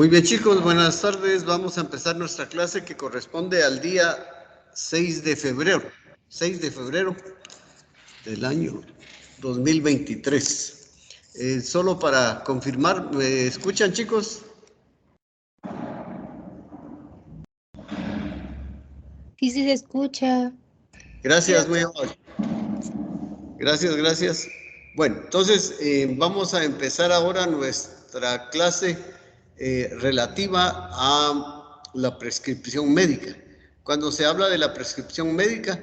Muy bien, chicos, buenas tardes. Vamos a empezar nuestra clase que corresponde al día 6 de febrero. 6 de febrero del año 2023. Solo para confirmar, ¿me escuchan, chicos? Sí, sí se escucha. Gracias, muy amable. Gracias. Bueno, entonces vamos a empezar ahora nuestra clase relativa a la prescripción médica. Cuando se habla de la prescripción médica,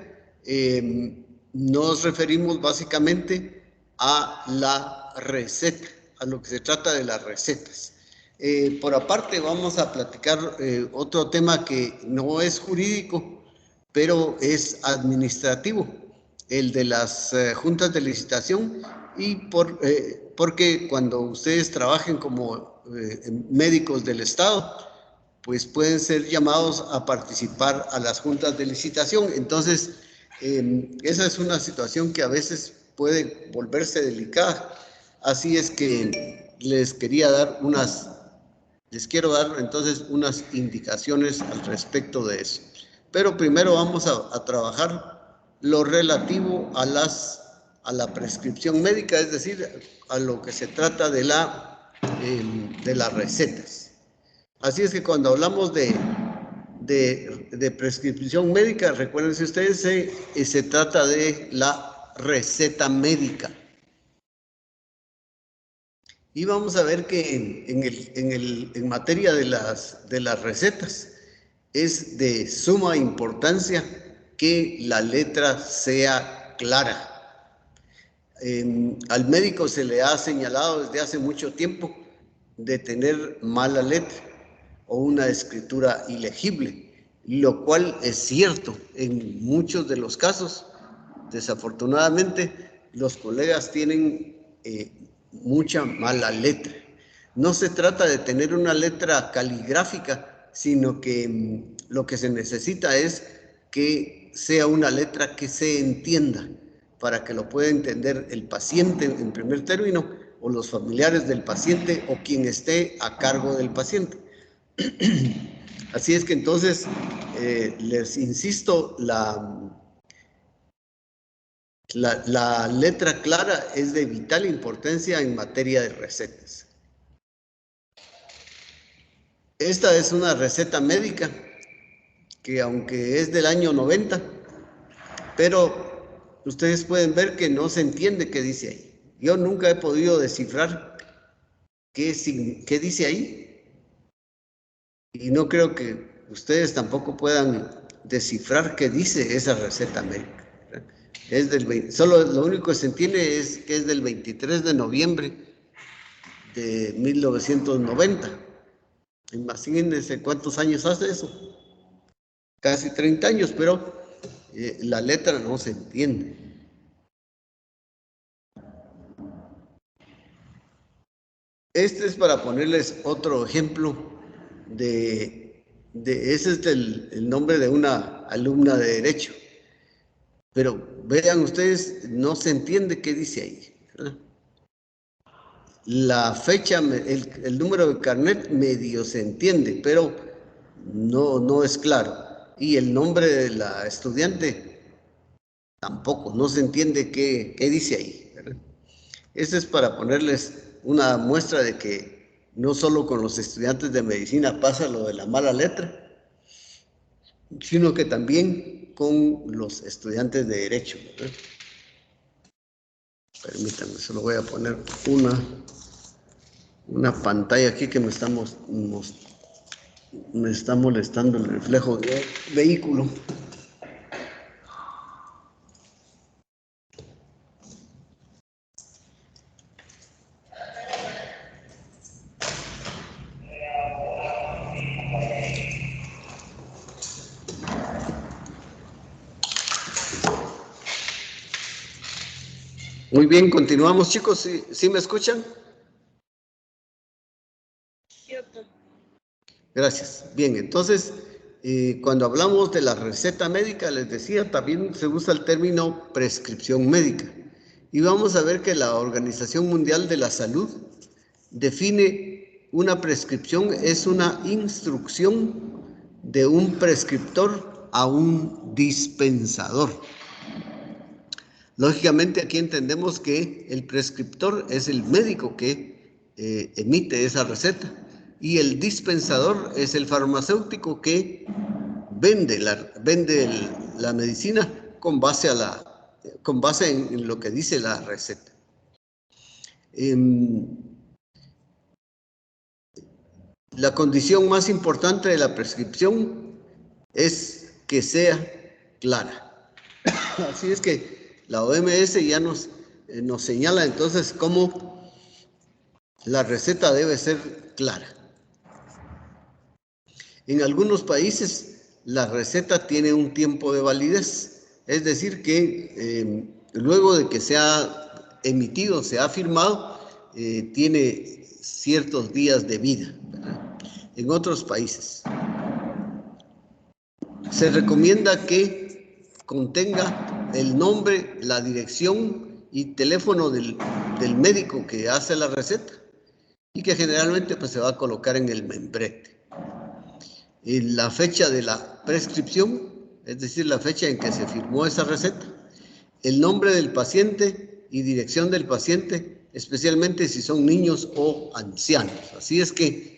nos referimos básicamente a la receta, a lo que se trata de las recetas. Por aparte vamos a platicar otro tema que no es jurídico, pero es administrativo, el de las juntas de licitación, y porque cuando ustedes trabajen como médicos del Estado, pues pueden ser llamados a participar a las juntas de licitación. Entonces, esa es una situación que a veces puede volverse delicada. Así es que les quiero dar entonces unas indicaciones al respecto de eso. Pero primero vamos a trabajar lo relativo a la prescripción médica, es decir, a lo que se trata de las recetas. Así es que cuando hablamos de prescripción médica, recuérdense ustedes, se trata de la receta médica. Y vamos a ver que en materia de las recetas es de suma importancia que la letra sea clara. Al médico se le ha señalado desde hace mucho tiempo de tener mala letra o una escritura ilegible, lo cual es cierto en muchos de los casos. Desafortunadamente, los colegas tienen mucha mala letra. No se trata de tener una letra caligráfica, sino que lo que se necesita es que sea una letra que se entienda, para que lo pueda entender el paciente en primer término, o los familiares del paciente, o quien esté a cargo del paciente. Así es que entonces, les insisto, la letra clara es de vital importancia en materia de recetas. Esta es una receta médica que, aunque es del año 90, pero ustedes pueden ver que no se entiende qué dice ahí. Yo nunca he podido descifrar qué dice ahí, y no creo que ustedes tampoco puedan descifrar qué dice esa receta médica. Solo lo único que se entiende es que es del 23 de noviembre de 1990. Imagínense cuántos años hace eso. Casi 30 años, pero la letra no se entiende. Este es para ponerles otro ejemplo ese es el nombre de una alumna de Derecho. Pero vean ustedes, no se entiende qué dice ahí, ¿verdad? La fecha, el número de carnet medio se entiende, pero no es claro. Y el nombre de la estudiante tampoco, no se entiende qué dice ahí, ¿verdad? Este es para ponerles una muestra de que no solo con los estudiantes de medicina pasa lo de la mala letra, sino que también con los estudiantes de Derecho, ¿verdad? Permítanme, solo voy a poner una pantalla aquí que me está molestando el reflejo del vehículo. Muy bien, continuamos, chicos. ¿Sí me escuchan? Gracias. Bien, entonces, cuando hablamos de la receta médica, les decía, también se usa el término prescripción médica. Y vamos a ver que la Organización Mundial de la Salud define una prescripción es una instrucción de un prescriptor a un dispensador. Lógicamente aquí entendemos que el prescriptor es el médico que emite esa receta y el dispensador es el farmacéutico que vende la medicina con base en lo que dice la receta. La condición más importante de la prescripción es que sea clara. Así es que la OMS ya nos señala entonces cómo la receta debe ser clara. En algunos países la receta tiene un tiempo de validez, es decir que luego de que se ha emitido, se ha firmado, tiene ciertos días de vida, ¿verdad? En otros países se recomienda que contenga el nombre, la dirección y teléfono del médico que hace la receta y que generalmente pues, se va a colocar en el membrete. La fecha de la prescripción, es decir, la fecha en que se firmó esa receta, el nombre del paciente y dirección del paciente, especialmente si son niños o ancianos. Así es que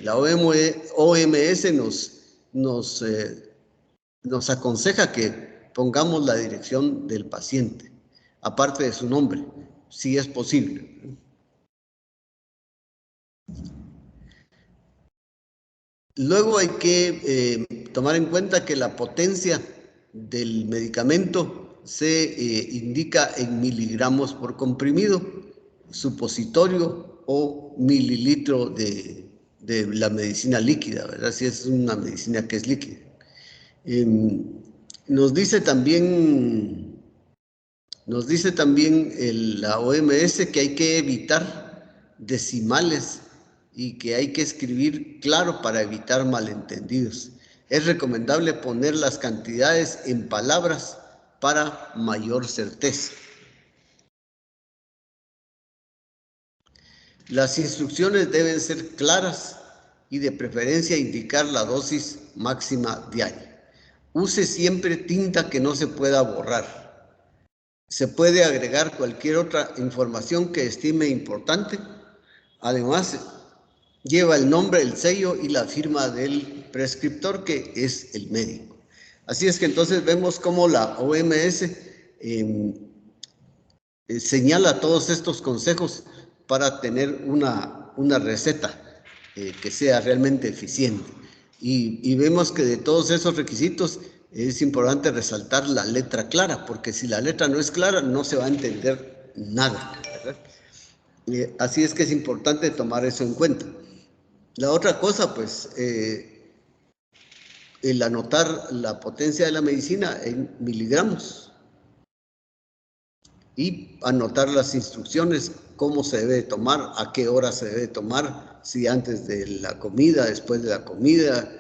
la OMS nos aconseja que pongamos la dirección del paciente, aparte de su nombre, si es posible. Luego hay que tomar en cuenta que la potencia del medicamento se indica en miligramos por comprimido, supositorio o mililitro de la medicina líquida, ¿verdad? Si es una medicina que es líquida. Nos dice también la OMS que hay que evitar decimales y que hay que escribir claro para evitar malentendidos. Es recomendable poner las cantidades en palabras para mayor certeza. Las instrucciones deben ser claras y de preferencia indicar la dosis máxima diaria. Use siempre tinta que no se pueda borrar. Se puede agregar cualquier otra información que estime importante. Además, lleva el nombre, el sello y la firma del prescriptor, que es el médico. Así es que entonces vemos cómo la OMS señala todos estos consejos para tener una receta que sea realmente eficiente. Y vemos que de todos esos requisitos es importante resaltar la letra clara, porque si la letra no es clara no se va a entender nada, ¿verdad? Así es que es importante tomar eso en cuenta. La otra cosa, pues, el anotar la potencia de la medicina en miligramos y anotar las instrucciones, cómo se debe tomar, a qué hora se debe tomar, si antes de la comida, después de la comida.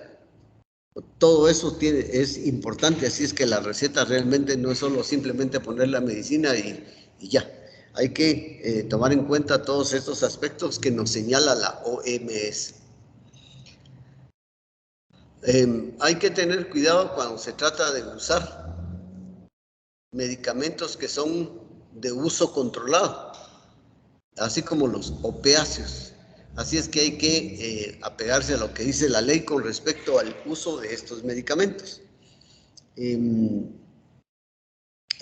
Todo eso es importante, así es que la receta realmente no es solo simplemente poner la medicina y ya. Hay que tomar en cuenta todos estos aspectos que nos señala la OMS. Hay que tener cuidado cuando se trata de usar medicamentos que son de uso controlado, así como los opiáceos. Así es que hay que apegarse a lo que dice la ley con respecto al uso de estos medicamentos. Ahí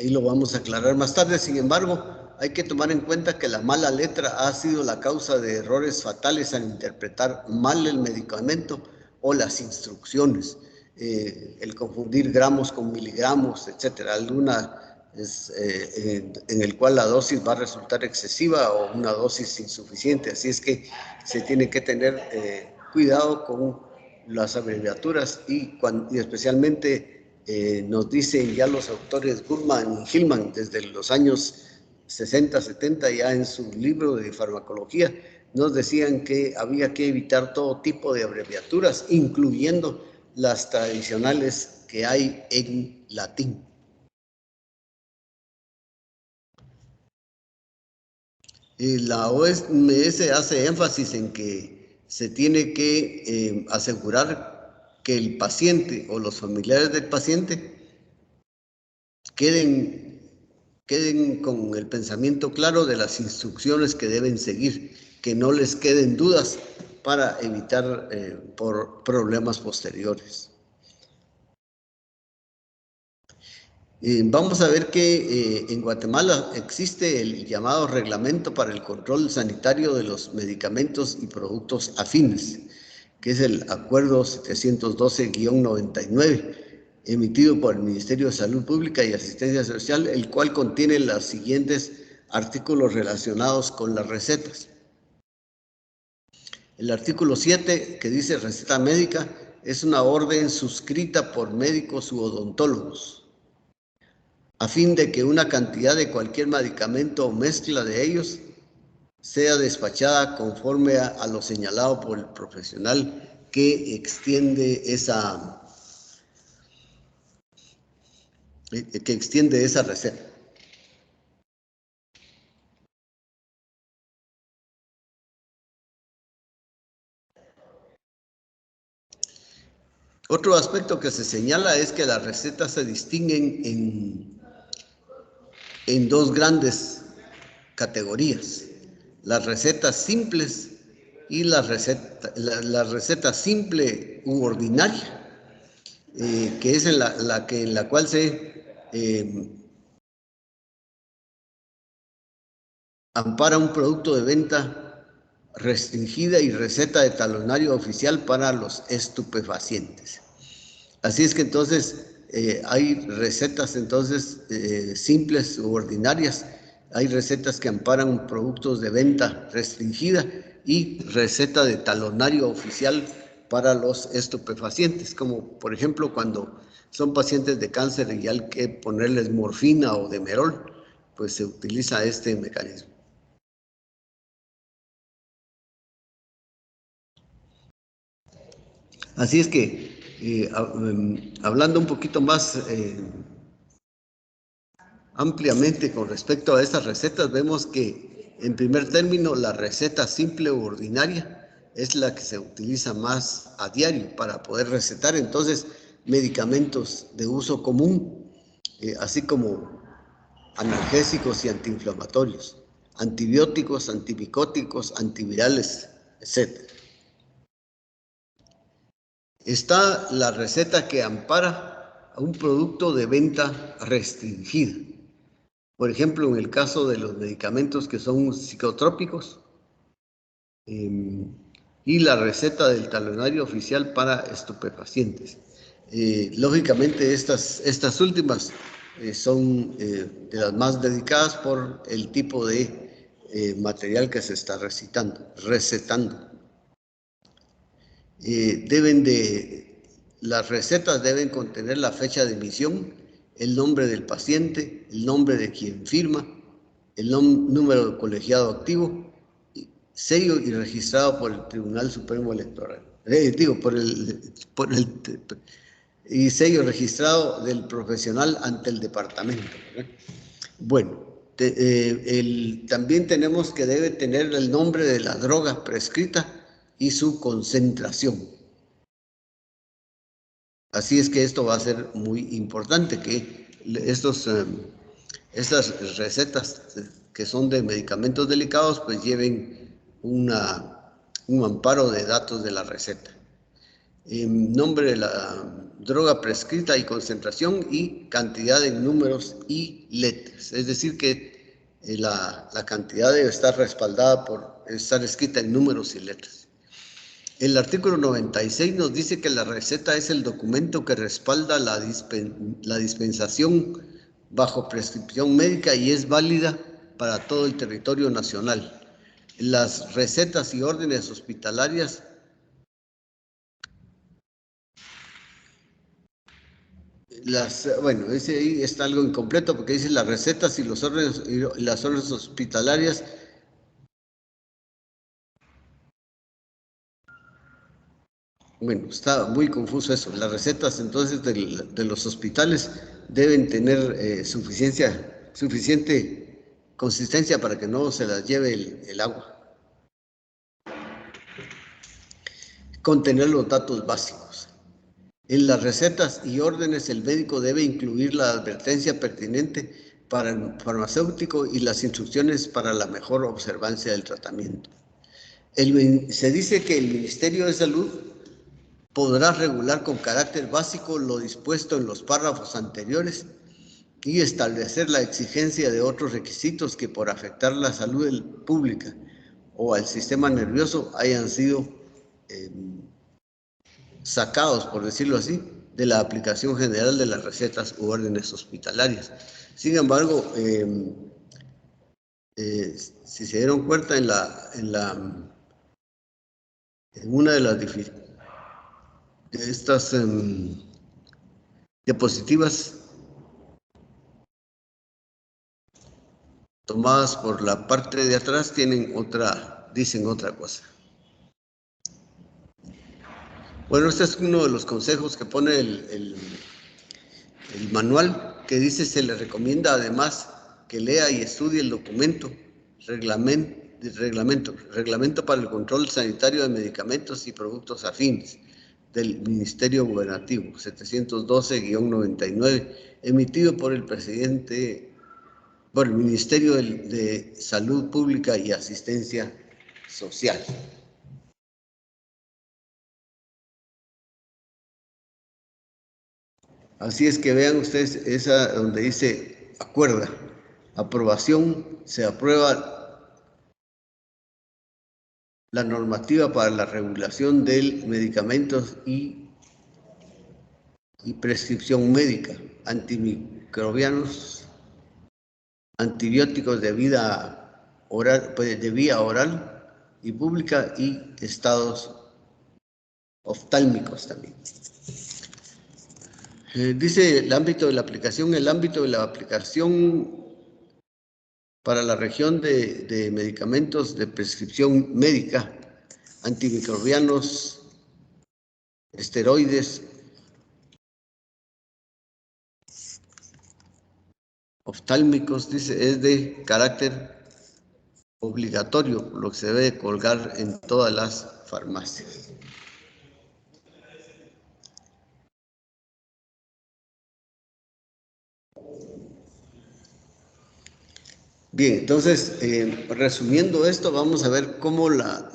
lo vamos a aclarar más tarde. Sin embargo, hay que tomar en cuenta que la mala letra ha sido la causa de errores fatales al interpretar mal el medicamento o las instrucciones. El confundir gramos con miligramos, etcétera, en el cual la dosis va a resultar excesiva o una dosis insuficiente. Así es que se tiene que tener cuidado con las abreviaturas y especialmente nos dicen ya los autores Gurman y Hillman desde los años 60, 70, ya en su libro de farmacología, nos decían que había que evitar todo tipo de abreviaturas, incluyendo las tradicionales que hay en latín. La OMS hace énfasis en que se tiene que asegurar que el paciente o los familiares del paciente queden con el pensamiento claro de las instrucciones que deben seguir, que no les queden dudas para evitar por problemas posteriores. Vamos a ver que en Guatemala existe el llamado Reglamento para el Control Sanitario de los Medicamentos y Productos Afines, que es el Acuerdo 712-99, emitido por el Ministerio de Salud Pública y Asistencia Social, el cual contiene los siguientes artículos relacionados con las recetas. El artículo 7, que dice receta médica, es una orden suscrita por médicos u odontólogos, a fin de que una cantidad de cualquier medicamento o mezcla de ellos sea despachada conforme a lo señalado por el profesional que extiende esa receta. Otro aspecto que se señala es que las recetas se distinguen en dos grandes categorías: las recetas simples y la receta simple u ordinaria, que es en la cual se ampara un producto de venta restringida y receta de talonario oficial para los estupefacientes. Así es que entonces hay recetas simples u ordinarias, hay recetas que amparan productos de venta restringida y receta de talonario oficial para los estupefacientes, como por ejemplo cuando son pacientes de cáncer y hay que ponerles morfina o demerol, pues se utiliza este mecanismo. Así es que, hablando un poquito más ampliamente con respecto a estas recetas, vemos que, en primer término, la receta simple u ordinaria es la que se utiliza más a diario para poder recetar entonces medicamentos de uso común, así como analgésicos y antiinflamatorios, antibióticos, antimicóticos, antivirales, etc. Está la receta que ampara a un producto de venta restringida. Por ejemplo, en el caso de los medicamentos que son psicotrópicos, y la receta del talonario oficial para estupefacientes. Lógicamente, estas últimas son de las más dedicadas por el tipo de material que se está recetando. Las recetas deben contener la fecha de emisión, el nombre del paciente, el nombre de quien firma, el número de colegiado activo, sello y registrado por el Tribunal Supremo Electoral. Y sello registrado del profesional ante el departamento, ¿verdad? Bueno, también tenemos que debe tener el nombre de la droga prescrita y su concentración. Así es que esto va a ser muy importante, que estas recetas que son de medicamentos delicados, pues lleven un amparo de datos de la receta. Nombre de la droga prescrita y concentración y cantidad en números y letras. Es decir, que la cantidad debe estar respaldada por estar escrita en números y letras. El artículo 96 nos dice que la receta es el documento que respalda la dispensación bajo prescripción médica y es válida para todo el territorio nacional. Las recetas y órdenes hospitalarias ese ahí está algo incompleto porque dice las recetas y las órdenes hospitalarias. Bueno, está muy confuso eso. Las recetas entonces de los hospitales deben tener suficiente consistencia para que no se las lleve el agua. contener los datos básicos. En las recetas y órdenes, el médico debe incluir la advertencia pertinente para el farmacéutico y las instrucciones para la mejor observancia del tratamiento. Se dice que el Ministerio de Salud podrá regular con carácter básico lo dispuesto en los párrafos anteriores y establecer la exigencia de otros requisitos que por afectar la salud pública o al sistema nervioso hayan sido sacados, por decirlo así, de la aplicación general de las recetas u órdenes hospitalarias. Sin embargo, si se dieron cuenta en una de estas diapositivas tomadas por la parte de atrás, dicen otra cosa. Bueno, este es uno de los consejos que pone el manual, que dice: se le recomienda además que lea y estudie el documento, reglamento para el control sanitario de medicamentos y productos afines del Ministerio Gubernativo 712-99, emitido por el Ministerio de Salud Pública y Asistencia Social. Así es que vean ustedes esa donde dice acuerda, aprobación, se aprueba la normativa para la regulación de medicamentos y prescripción médica, antimicrobianos, antibióticos de vía oral y pública y estados oftálmicos también. Dice el ámbito de la aplicación para la región de medicamentos de prescripción médica, antimicrobianos, esteroides, oftálmicos, dice, es de carácter obligatorio, por lo que se debe colgar en todas las farmacias. Bien, entonces, resumiendo esto, vamos a ver cómo bueno,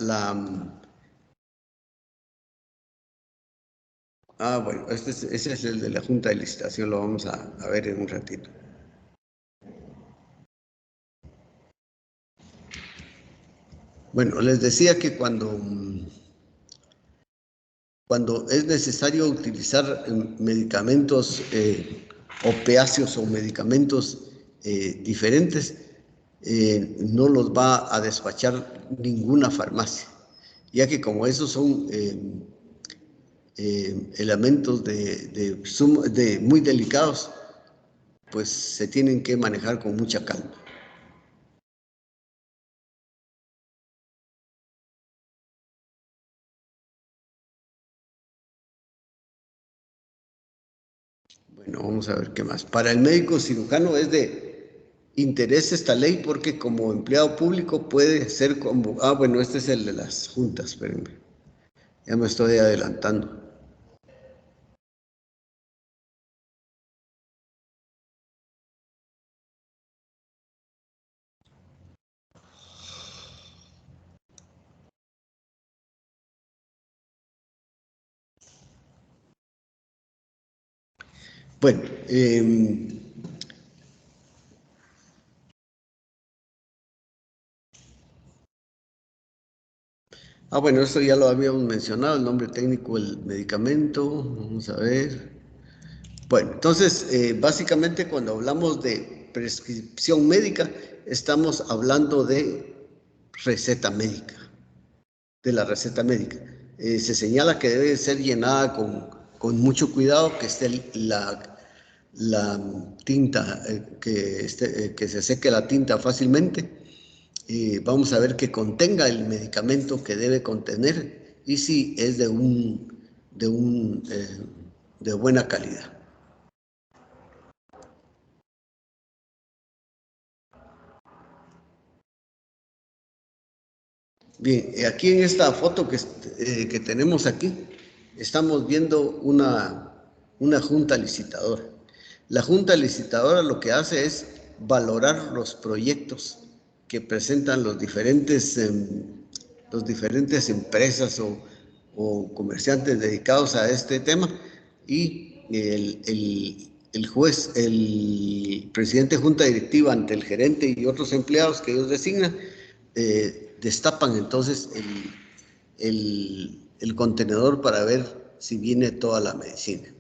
ese es el de la Junta de Licitación, lo vamos a ver en un ratito. Bueno, les decía que cuando es necesario utilizar medicamentos opiáceos o medicamentos diferentes, no los va a despachar ninguna farmacia, ya que como esos son elementos muy delicados, pues se tienen que manejar con mucha calma. Bueno, vamos a ver qué más. Para el médico cirujano es de interés esta ley porque como empleado público puede ser convocado. Bueno, este es el de las juntas, espérenme. Ya me estoy adelantando. Bueno, bueno, esto ya lo habíamos mencionado, el nombre técnico del medicamento. Vamos a ver. Bueno, entonces, básicamente cuando hablamos de prescripción médica, estamos hablando de receta médica, de la receta médica. Se señala que debe ser llenada con mucho cuidado, que esté la tinta, que se seque la tinta fácilmente. Vamos a ver que contenga el medicamento que debe contener y si es de buena calidad. Bien, aquí en esta foto que tenemos aquí, estamos viendo una junta licitadora. La junta licitadora lo que hace es valorar los proyectos que presentan los diferentes empresas o comerciantes dedicados a este tema, y el juez, el presidente de junta directiva, ante el gerente y otros empleados que ellos designan, destapan entonces el contenedor para ver si viene toda la medicina.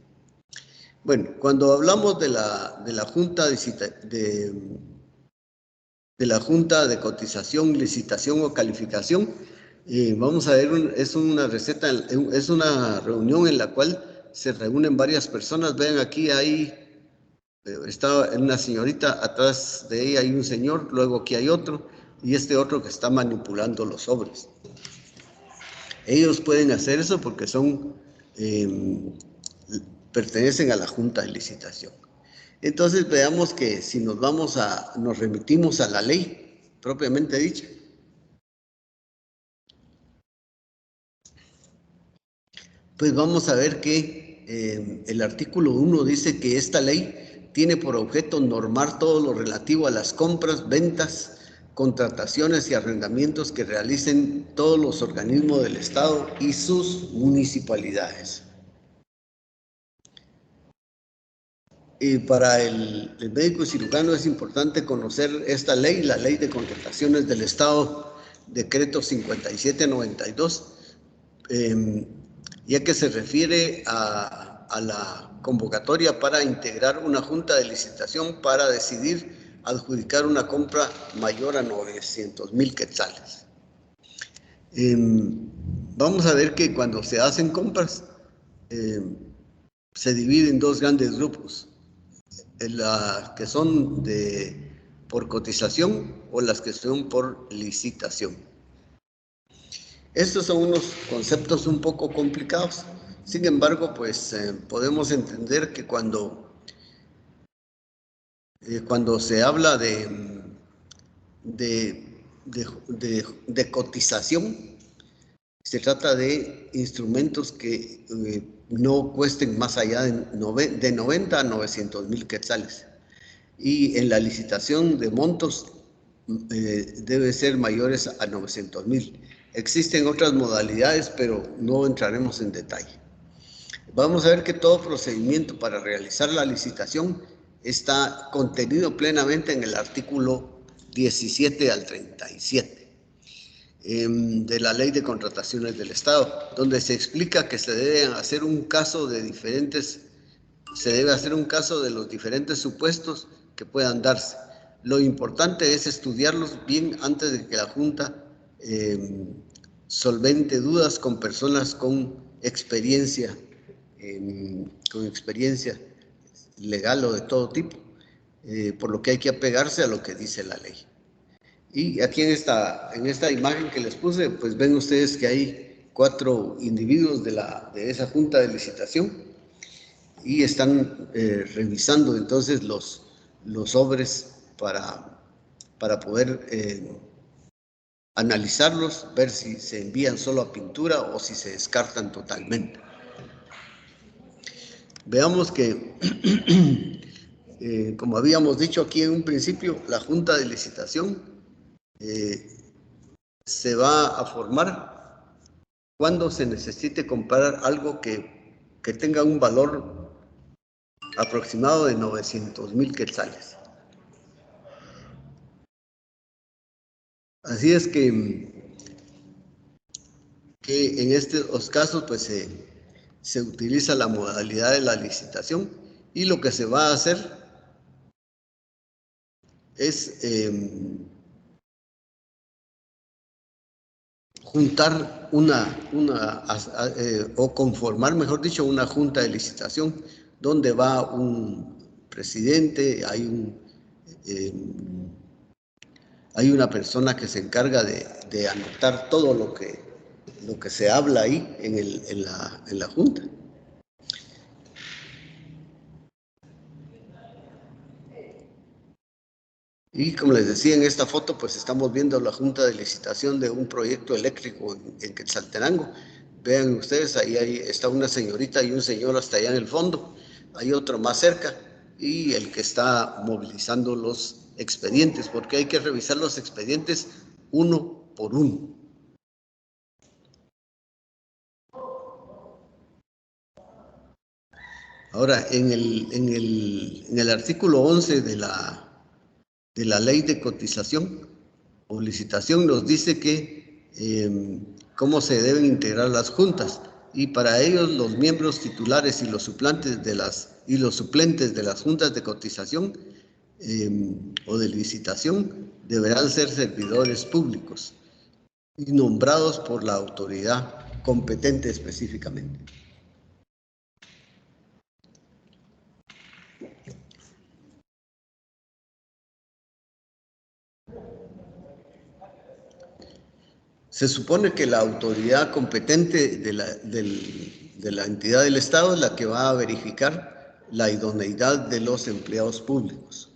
Bueno, cuando hablamos de la junta de cotización, licitación o calificación, vamos a ver, es una reunión en la cual se reúnen varias personas. Vean, aquí está una señorita, atrás de ella hay un señor, luego aquí hay otro, y este otro que está manipulando los sobres. Ellos pueden hacer eso porque pertenecen a la junta de licitación. Entonces veamos que si nos remitimos a la ley propiamente dicha, pues vamos a ver que el artículo 1 dice que esta ley tiene por objeto normar todo lo relativo a las compras, ventas, contrataciones y arrendamientos que realicen todos los organismos del Estado y sus municipalidades. Y para el médico cirujano es importante conocer esta ley, la Ley de Contrataciones del Estado, decreto 5792, ya que se refiere a la convocatoria para integrar una junta de licitación para decidir adjudicar una compra mayor a 900,000 quetzales. Vamos a ver que cuando se hacen compras, se dividen en dos grandes grupos: las que son por cotización o las que son por licitación. Estos son unos conceptos un poco complicados. Sin embargo, pues podemos entender que cuando se habla de cotización, se trata de instrumentos que no cuesten más allá de 90 a 900,000 quetzales. Y en la licitación de montos debe ser mayores a 900,000. Existen otras modalidades, pero no entraremos en detalle. Vamos a ver que todo procedimiento para realizar la licitación está contenido plenamente en el artículo 17 al 37 de la Ley de Contrataciones del Estado, donde se explica que se debe hacer un caso de los diferentes supuestos que puedan darse. Lo importante es estudiarlos bien antes de que la Junta solvente dudas con personas con experiencia legal o de todo tipo, por lo que hay que apegarse a lo que dice la ley. Y aquí en esta imagen que les puse, pues ven ustedes que hay 4 individuos de esa junta de licitación, y están revisando entonces los sobres para poder analizarlos, ver si se envían solo a pintura o si se descartan totalmente. Veamos que, como habíamos dicho aquí en un principio, la junta de licitación se va a formar cuando se necesite comprar algo que tenga un valor aproximado de 900,000 quetzales. Así es que en estos casos pues se utiliza la modalidad de la licitación, y lo que se va a hacer es juntar o conformar, mejor dicho, una junta de licitación donde va un presidente, hay una persona que se encarga de anotar todo lo que se habla ahí en la junta. Y como les decía en esta foto, pues estamos viendo la junta de licitación de un proyecto eléctrico en Quetzaltenango. Vean ustedes, ahí está una señorita y un señor hasta allá en el fondo. Hay otro más cerca y el que está movilizando los expedientes, porque hay que revisar los expedientes uno por uno. Ahora, en el artículo 11 de la ley de cotización o licitación nos dice que cómo se deben integrar las juntas, y para ellos los miembros titulares y los suplentes de las juntas de cotización o de licitación deberán ser servidores públicos y nombrados por la autoridad competente específicamente. Se supone que la autoridad competente de la entidad del Estado es la que va a verificar la idoneidad de los empleados públicos.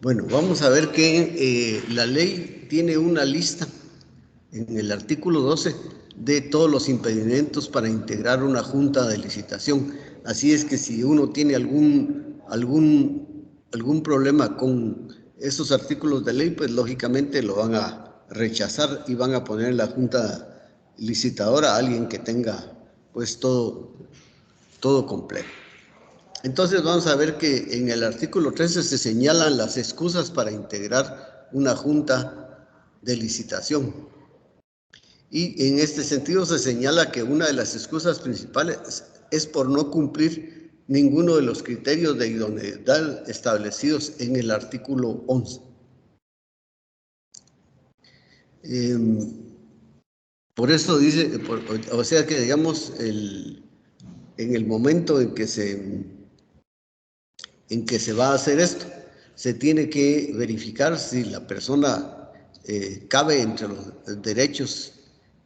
Bueno, vamos a ver que la ley tiene una lista en el artículo 12 de todos los impedimentos para integrar una junta de licitación. Así es que si uno tiene algún problema con esos artículos de ley, pues lógicamente lo van a rechazar y van a poner en la junta licitadora a alguien que tenga pues todo completo. Entonces vamos a ver que en el artículo 13 se señalan las excusas para integrar una junta de licitación. Y en este sentido se señala que una de las excusas principales es por no cumplir ninguno de los criterios de idoneidad establecidos en el artículo 11. Por eso dice, o sea que digamos, en el momento en que se va a hacer esto, se tiene que verificar si la persona cabe entre los derechos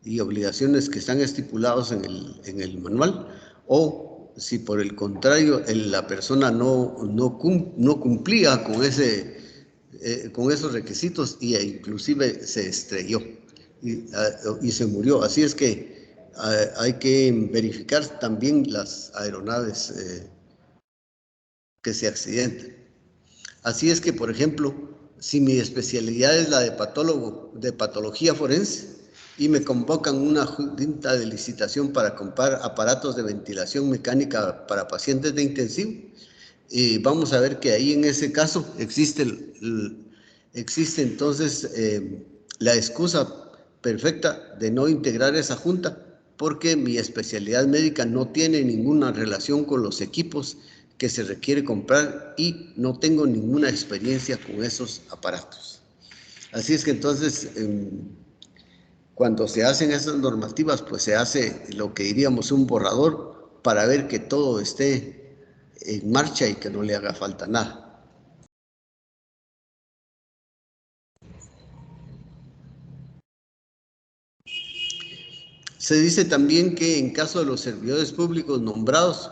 y obligaciones que están estipulados en el manual, o si por el contrario la persona no cumplía con esos requisitos e inclusive se estrelló y se murió. Así es que hay que verificar también las aeronaves que se accidenten. Así es que, por ejemplo, si mi especialidad es la de patología forense y me convocan una junta de licitación para comprar aparatos de ventilación mecánica para pacientes de intensivo, vamos a ver que ahí en ese caso existe entonces la excusa perfecta de no integrar esa junta, porque mi especialidad médica no tiene ninguna relación con los equipos que se requiere comprar y no tengo ninguna experiencia con esos aparatos. Así es que entonces, cuando se hacen esas normativas, pues se hace lo que diríamos un borrador para ver que todo esté en marcha y que no le haga falta nada. Se dice también que en caso de los servidores públicos nombrados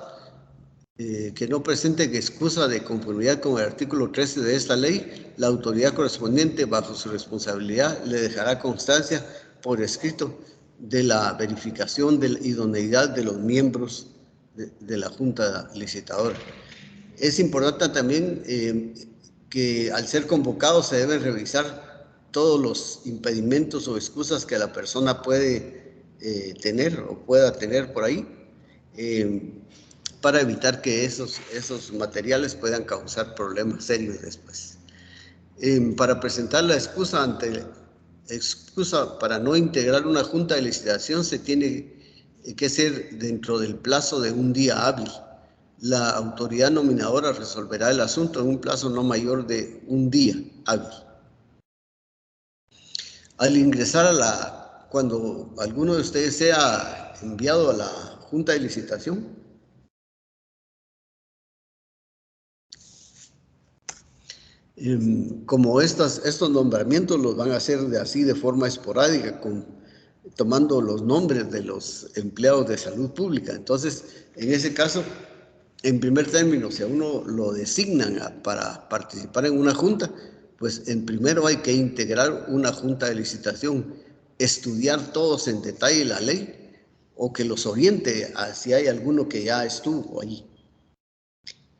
que no presenten excusa de conformidad con el artículo 13 de esta ley, la autoridad correspondiente, bajo su responsabilidad, le dejará constancia por escrito de la verificación de la idoneidad de los miembros de la junta licitadora. Es importante también que al ser convocado se deben revisar todos los impedimentos o excusas que la persona puede tener o pueda tener por ahí, para evitar que esos materiales puedan causar problemas serios después. Para presentar la excusa para no integrar una junta de licitación se tiene que ser dentro del plazo de un día hábil, La autoridad nominadora resolverá el asunto en un plazo no mayor de un día hábil. Al ingresar cuando alguno de ustedes sea enviado a la Junta de Licitación, como estos nombramientos los van a hacer así de forma esporádica, tomando los nombres de los empleados de salud pública. Entonces, en ese caso, en primer término, si a uno lo designan para participar en una junta, pues en primero hay que integrar una junta de licitación, estudiar todos en detalle la ley o que los oriente si hay alguno que ya estuvo allí.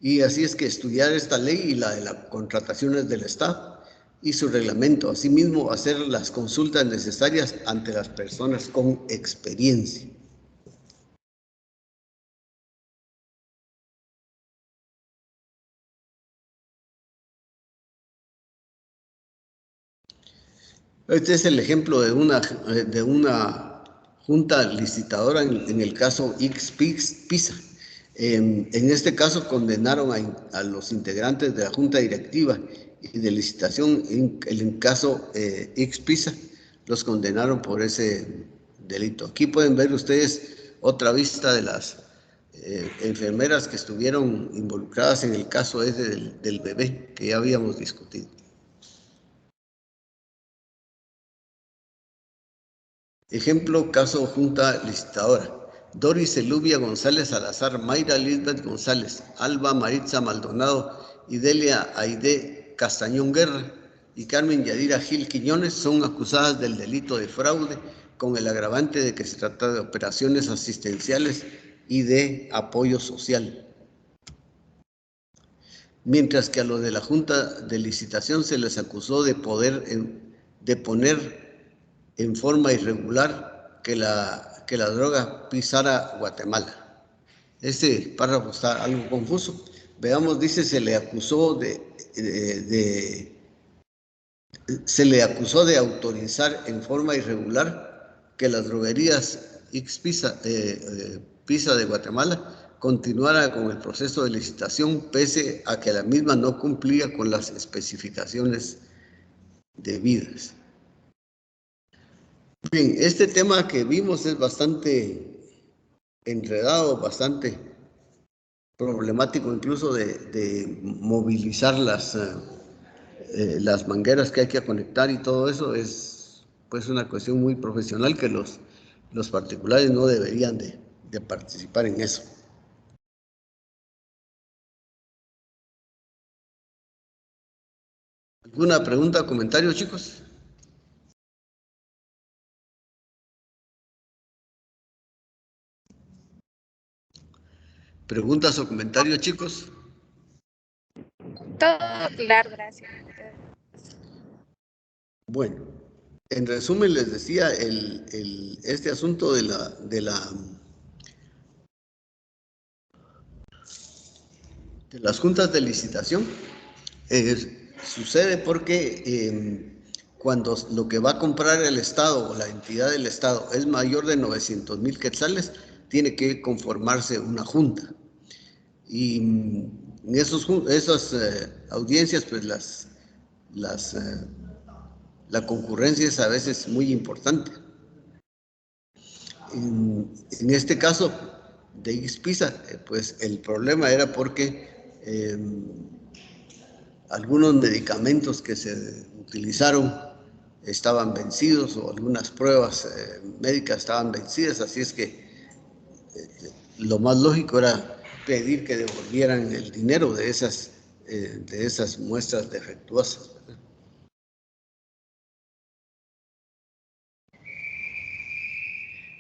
Y así es que estudiar esta ley y la de las contrataciones del Estado y su reglamento, asimismo hacer las consultas necesarias ante las personas con experiencia. Este es el ejemplo de una junta licitadora en el caso X-PISA. En este caso condenaron a los integrantes de la junta directiva y de licitación. En el caso X-PISA los condenaron por ese delito. Aquí pueden ver ustedes otra vista de las enfermeras que estuvieron involucradas en el caso ese del bebé que ya habíamos discutido. Ejemplo, caso junta licitadora. Doris Elubia González Salazar, Mayra Lisbeth González, Alba Maritza Maldonado y Delia Aide Castañón Guerra y Carmen Yadira Gil Quiñones son acusadas del delito de fraude con el agravante de que se trata de operaciones asistenciales y de apoyo social. Mientras que a los de la Junta de Licitación se les acusó de poner en forma irregular que la droga pisara Guatemala. Este párrafo está algo confuso. Veamos, dice, se le acusó de autorizar en forma irregular que las droguerías X-PISA PISA de Guatemala continuara con el proceso de licitación pese a que la misma no cumplía con las especificaciones debidas. Bien, este tema que vimos es bastante enredado, bastante problemático, incluso de movilizar las mangueras que hay que conectar y todo eso es pues una cuestión muy profesional que los particulares no deberían de participar en eso. ¿Alguna pregunta o comentario, chicos? ¿Preguntas o comentarios, chicos? Todo claro, gracias. Bueno, en resumen les decía este asunto de las juntas de licitación sucede porque cuando lo que va a comprar el Estado o la entidad del Estado es mayor de 900,000 quetzales, tiene que conformarse una junta. Y en esas audiencias, pues la concurrencia es a veces muy importante. En este caso de X-PISA, pues el problema era porque algunos medicamentos que se utilizaron estaban vencidos o algunas pruebas médicas estaban vencidas, así es que lo más lógico era pedir que devolvieran el dinero de esas muestras defectuosas.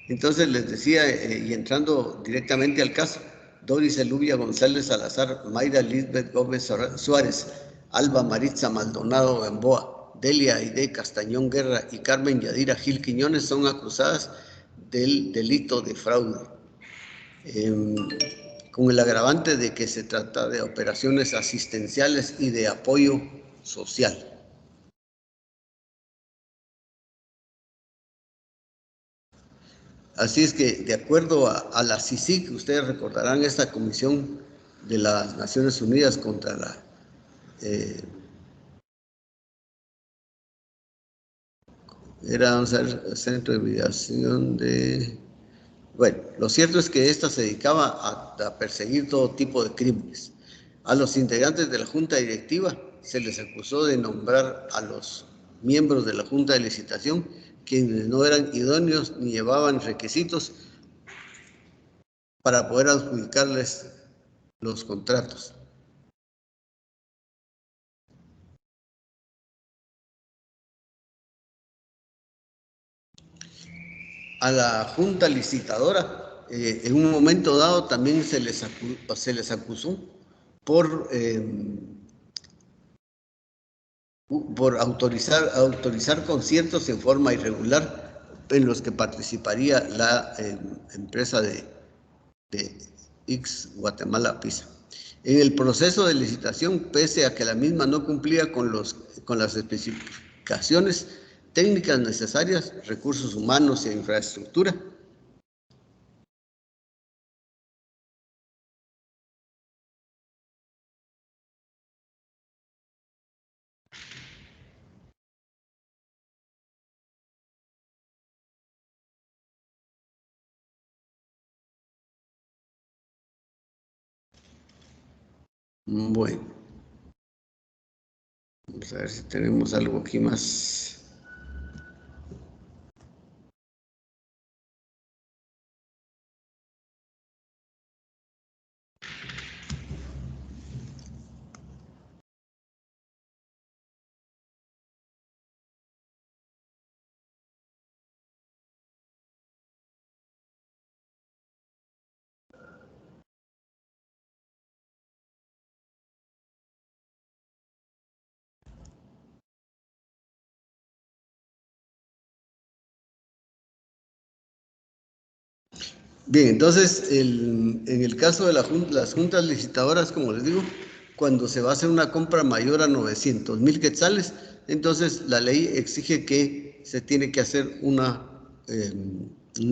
Entonces les decía, y entrando directamente al caso, Doris Elubia González Salazar, Mayra Lisbeth Gómez Suárez, Alba Maritza Maldonado Gamboa, Delia Aide Castañón Guerra y Carmen Yadira Gil Quiñones son acusadas del delito de fraude, con el agravante de que se trata de operaciones asistenciales y de apoyo social. Así es que, de acuerdo a la CICIG, ustedes recordarán esta comisión de las Naciones Unidas contra la era un centro de mediación de... Bueno, lo cierto es que esta se dedicaba a perseguir todo tipo de crímenes. A los integrantes de la Junta Directiva se les acusó de nombrar a los miembros de la Junta de Licitación quienes no eran idóneos ni llevaban requisitos para poder adjudicarles los contratos. A la Junta Licitadora, en un momento dado también se les acusó por autorizar conciertos en forma irregular en los que participaría la empresa de X Guatemala Pisa. En el proceso de licitación, pese a que la misma no cumplía con las especificaciones técnicas necesarias, recursos humanos e infraestructura, bueno, vamos a ver si tenemos algo aquí más. Bien, entonces, en el caso de las juntas licitadoras, como les digo, cuando se va a hacer una compra mayor a 900,000 quetzales, entonces la ley exige que se tiene que hacer una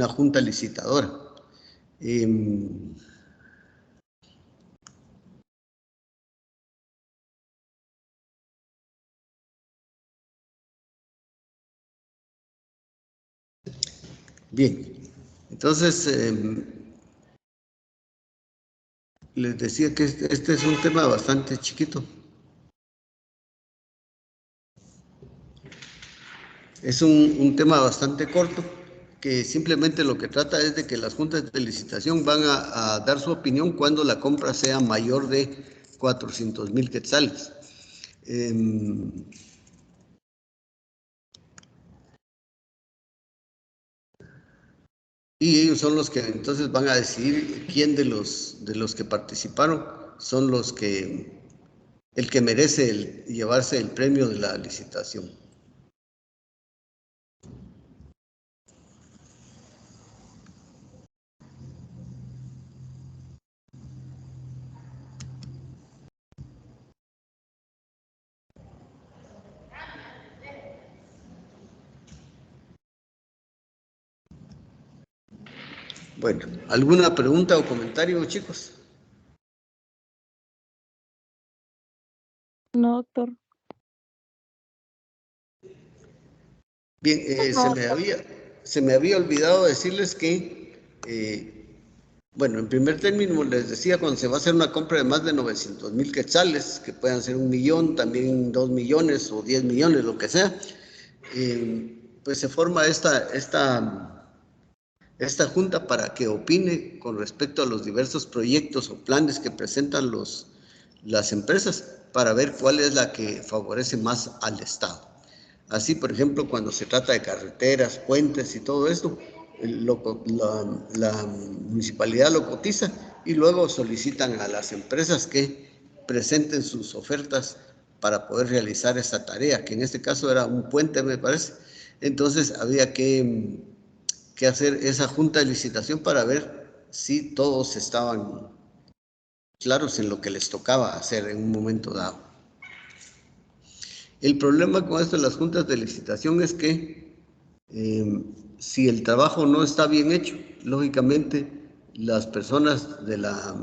junta licitadora. Bien, entonces les decía que este es un tema bastante chiquito. Es un tema bastante corto que simplemente lo que trata es de que las juntas de licitación van a dar su opinión cuando la compra sea mayor de 400,000 quetzales. Y ellos son los que entonces van a decidir quién de los que participaron son el que merece llevarse el premio de la licitación. Bueno, ¿alguna pregunta o comentario, chicos? No, doctor. Bien, se me había olvidado decirles que, bueno, en primer término les decía, cuando se va a hacer una compra de más de 900,000 quetzales, que puedan ser 1,000,000, también 2,000,000 o 10 millones, lo que sea, pues se forma esta junta para que opine con respecto a los diversos proyectos o planes que presentan las empresas para ver cuál es la que favorece más al Estado. Así, por ejemplo, cuando se trata de carreteras, puentes y todo esto, la municipalidad lo cotiza y luego solicitan a las empresas que presenten sus ofertas para poder realizar esta tarea, que en este caso era un puente, me parece. Entonces había que hacer esa junta de licitación para ver si todos estaban claros en lo que les tocaba hacer en un momento dado. El problema con esto de las juntas de licitación es que si el trabajo no está bien hecho, lógicamente las personas de la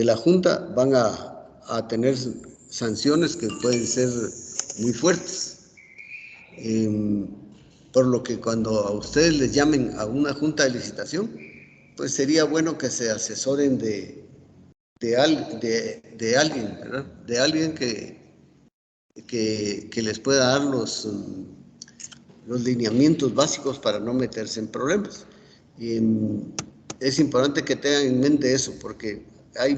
la Junta van a tener sanciones que pueden ser muy fuertes. Por lo que cuando a ustedes les llamen a una junta de licitación, pues sería bueno que se asesoren de alguien, ¿verdad? De alguien que les pueda dar los lineamientos básicos para no meterse en problemas. Es importante que tengan en mente eso, porque hay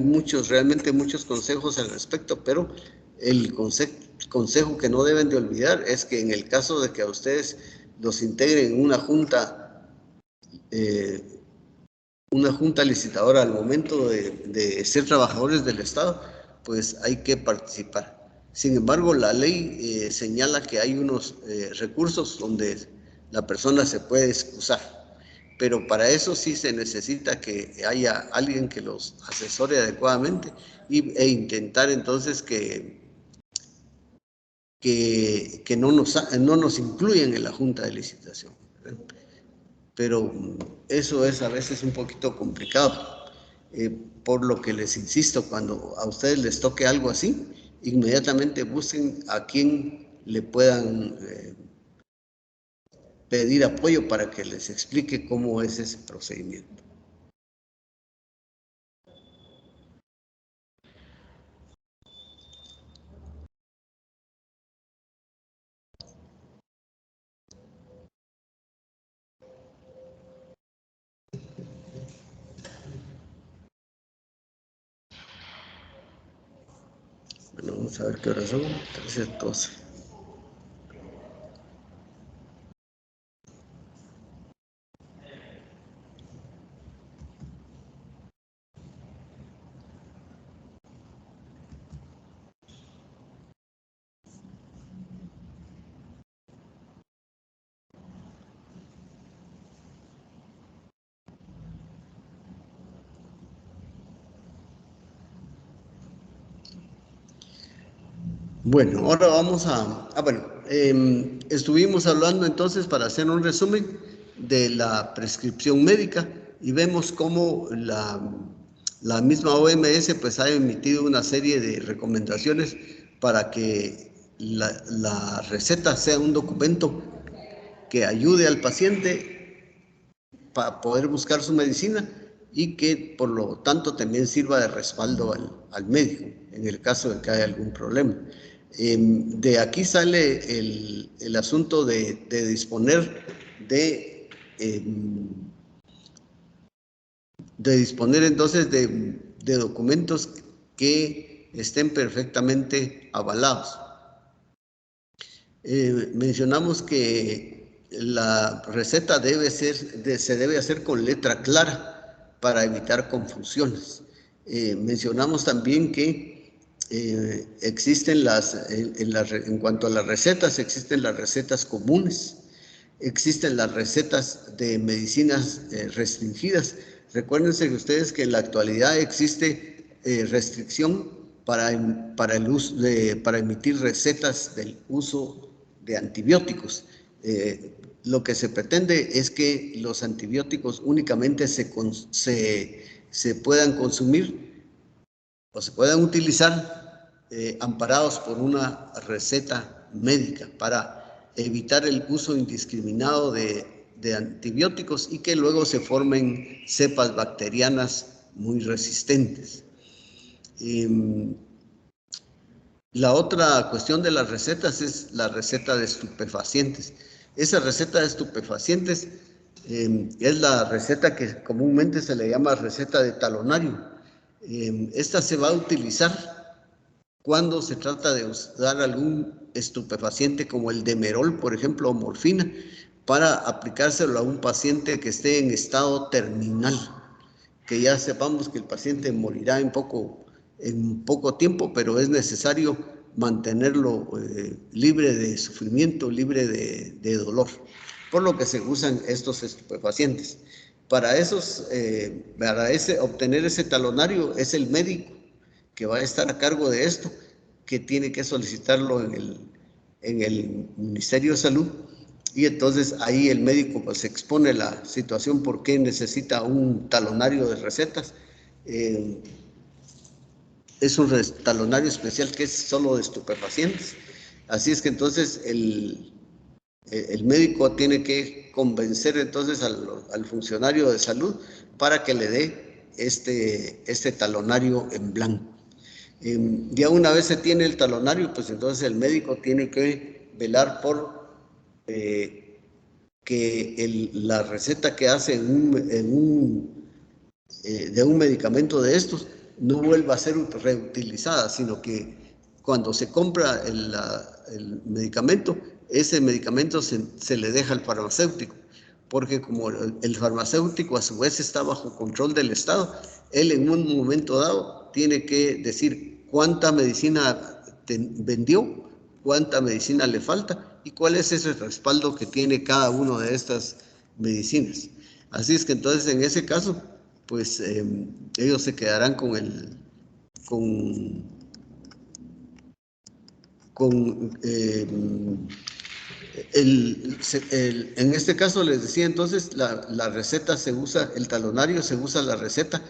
realmente muchos consejos al respecto, pero el consejo que no deben de olvidar es que en el caso de que a ustedes los integren en una junta licitadora al momento de ser trabajadores del Estado, pues hay que participar. Sin embargo, la ley señala que hay unos recursos donde la persona se puede excusar, pero para eso sí se necesita que haya alguien que los asesore adecuadamente e intentar entonces que no nos incluyan en la junta de licitación. Pero eso es a veces un poquito complicado, por lo que les insisto, cuando a ustedes les toque algo así, inmediatamente busquen a quien le puedan pedir apoyo para que les explique cómo es ese procedimiento. Bueno, vamos a ver qué horas son. 13:12. Bueno, ahora vamos estuvimos hablando entonces, para hacer un resumen, de la prescripción médica, y vemos cómo la misma OMS pues ha emitido una serie de recomendaciones para que la receta sea un documento que ayude al paciente para poder buscar su medicina y que por lo tanto también sirva de respaldo al médico en el caso de que haya algún problema. De aquí sale el asunto de disponer entonces de documentos que estén perfectamente avalados. Mencionamos que la receta se debe hacer con letra clara para evitar confusiones. Mencionamos también que existen en cuanto a las recetas, existen las recetas comunes, existen las recetas de medicinas restringidas. Recuérdense ustedes que en la actualidad existe restricción para emitir recetas del uso de antibióticos. Lo que se pretende es que los antibióticos únicamente se puedan consumir o se puedan utilizar amparados por una receta médica para evitar el uso indiscriminado de antibióticos y que luego se formen cepas bacterianas muy resistentes. La otra cuestión de las recetas es la receta de estupefacientes. Esa receta de estupefacientes es la receta que comúnmente se le llama receta de talonario. Esta se va a utilizar cuando se trata de usar algún estupefaciente como el Demerol, por ejemplo, o morfina, para aplicárselo a un paciente que esté en estado terminal, que ya sepamos que el paciente morirá en poco tiempo, pero es necesario mantenerlo libre de sufrimiento, libre de dolor, por lo que se usan estos estupefacientes. Para obtener ese talonario es el médico que va a estar a cargo de esto, que tiene que solicitarlo en el Ministerio de Salud, y entonces ahí el médico pues expone la situación por qué necesita un talonario de recetas, es un talonario especial que es solo de estupefacientes. Así es que entonces el médico tiene que convencer entonces al funcionario de salud para que le dé este talonario en blanco. Ya una vez se tiene el talonario, pues entonces el médico tiene que velar por que la receta que hace de un medicamento de estos no vuelva a ser reutilizada, sino que cuando se compra el medicamento, ese medicamento se le deja al farmacéutico, porque como el farmacéutico a su vez está bajo control del Estado, él en un momento dado tiene que decir cuánta medicina vendió, cuánta medicina le falta y cuál es ese respaldo que tiene cada una de estas medicinas. Así es que entonces en ese caso, pues ellos se quedarán con en este caso les decía entonces, la receta se usa, el talonario se usa la receta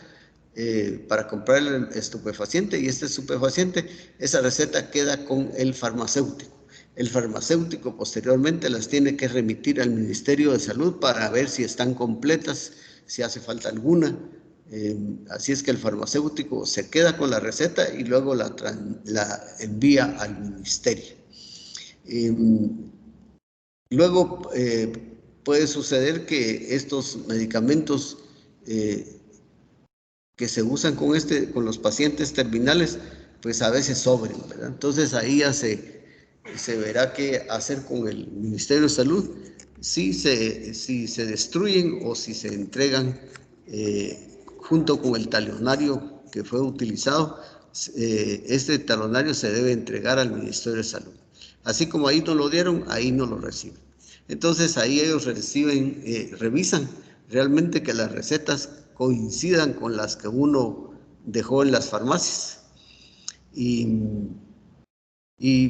para comprar el estupefaciente, y este estupefaciente, esa receta queda con el farmacéutico. El farmacéutico posteriormente las tiene que remitir al Ministerio de Salud para ver si están completas, si hace falta alguna. Así es que el farmacéutico se queda con la receta y luego la envía al ministerio. Luego puede suceder que estos medicamentos que se usan con los pacientes terminales, pues a veces sobren, ¿verdad? Entonces ahí ya se verá qué hacer con el Ministerio de Salud, si se destruyen o si se entregan junto con el talonario que fue utilizado. Este talonario se debe entregar al Ministerio de Salud. Así como ahí no lo dieron, ahí no lo reciben. Entonces ahí ellos revisan realmente que las recetas coincidan con las que uno dejó en las farmacias y